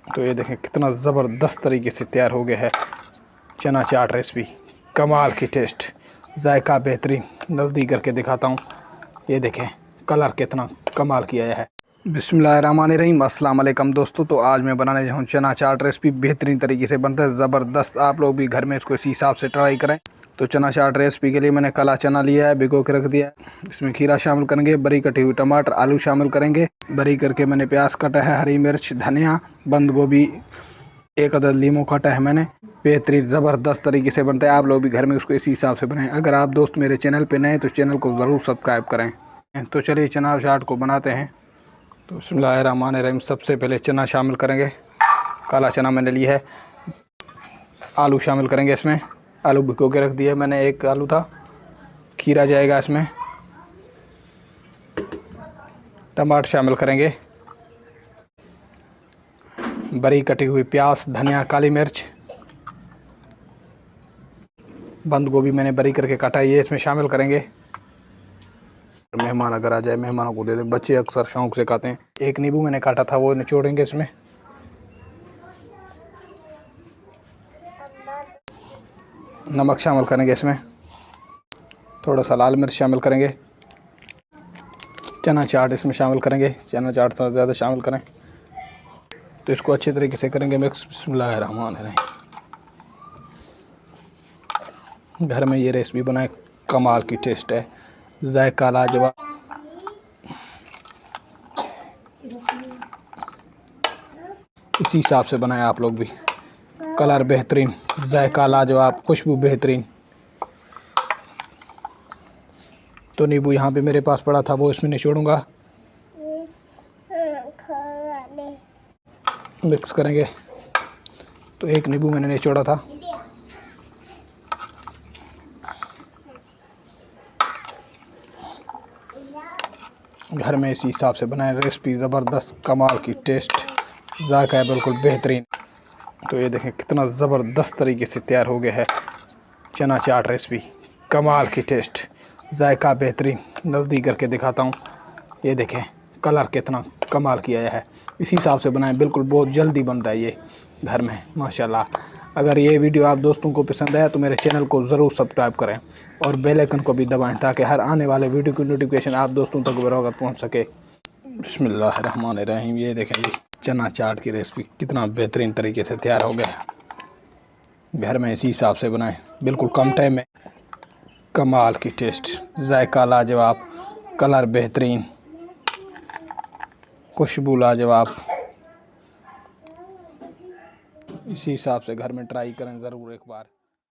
तो ये देखें कितना ज़बरदस्त तरीके से तैयार हो गया है चना चाट रेसिपी। कमाल की टेस्ट, जायका बेहतरीन। नज़दीक करके दिखाता हूँ, ये देखें कलर कितना कमाल किया है। बिस्मिल्लाहिर्रहमानिर्रहीम, अस्सलाम वालेकुम दोस्तों। तो आज मैं बनाने जा रहा हूँ चना चाट रेसिपी। बेहतरीन तरीके से बनता है, ज़बरदस्त। आप लोग भी घर में इसको इसी हिसाब से ट्राई करें। तो चना चाट रेसिपी के लिए मैंने काला चना लिया है, भिगो के रख दिया है। इसमें खीरा शामिल करेंगे, बरी कटी हुई टमाटर, आलू शामिल करेंगे। बरी करके मैंने प्याज काटा है, हरी मिर्च, धनिया, बंद गोभी, एक अदद लीमू काटा है मैंने। बेहतरीन ज़बरदस्त तरीके से बनता है। आप लोग भी घर में उसको इसी हिसाब से बनाएं। अगर आप दोस्त मेरे चैनल पे नए हैं तो चैनल को ज़रूर सब्सक्राइब करें। तो चलिए चना चाट को बनाते हैं। तो बिस्मिल्लाहिर्रहमानिर्रहीम, सबसे पहले चना शामिल करेंगे। काला चना मैंने लिया है। आलू शामिल करेंगे इसमें। आलू भिगो के रख दिए मैंने, एक आलू था। खीरा जाएगा इसमें। टमाटर शामिल करेंगे, बरी कटी हुई प्याज, धनिया, काली मिर्च, बंद गोभी मैंने बरी करके काटा है, ये इसमें शामिल करेंगे। मेहमान अगर आ जाए मेहमानों को दे दें, बच्चे अक्सर शौक से खाते हैं। एक नींबू मैंने काटा था, वो निचोड़ेंगे इसमें। नमक शामिल करेंगे इसमें। थोड़ा सा लाल मिर्च शामिल करेंगे। चना चाट इसमें शामिल करेंगे। चना चाट थोड़ा ज़्यादा शामिल करें। तो इसको अच्छे तरीके से करेंगे मिक्स। बिस्मिल्लाहिर्रहमानिर्रहीम। घर में ये रेसिपी बनाए, कमाल की टेस्ट है, जायका लाजवाब। इसी हिसाब से बनाए आप लोग भी। कलर बेहतरीन, जायका लाजवाब, खुशबू बेहतरीन। तो नींबू यहाँ पे मेरे पास पड़ा था, वो इसमें निचोड़ूंगा। मिक्स करेंगे। तो एक नींबू मैंने निचोड़ा था। घर में इसी हिसाब से बनाए, रेसिपी ज़बरदस्त, कमाल की टेस्ट, जायका है बिल्कुल बेहतरीन। तो ये देखें कितना ज़बरदस्त तरीके से तैयार हो गया है चना चाट रेसिपी। कमाल की टेस्ट, जायका बेहतरीन। नज़दीक करके दिखाता हूँ, ये देखें कलर कितना कमाल किया है। इसी हिसाब से बनाएं, बिल्कुल बहुत जल्दी बनता है ये घर में, माशाल्लाह। अगर ये वीडियो आप दोस्तों को पसंद आया तो मेरे चैनल को ज़रूर सब्सक्राइब करें और बेल आइकन को भी दबाएं, ताकि हर आने वाले वीडियो की नोटिफिकेशन आप दोस्तों तक बराबर पहुँच सके। बिस्मिल्लाहिर्रहमानिर्रहीम, ये देखें जी चना चाट की रेसिपी कितना बेहतरीन तरीके से तैयार हो गया है। घर में इसी हिसाब से बनाएं, बिल्कुल कम टाइम में। कमाल की टेस्ट, जायका लाजवाब, कलर बेहतरीन, खुशबू लाजवाब। इसी हिसाब से घर में ट्राई करें ज़रूर एक बार।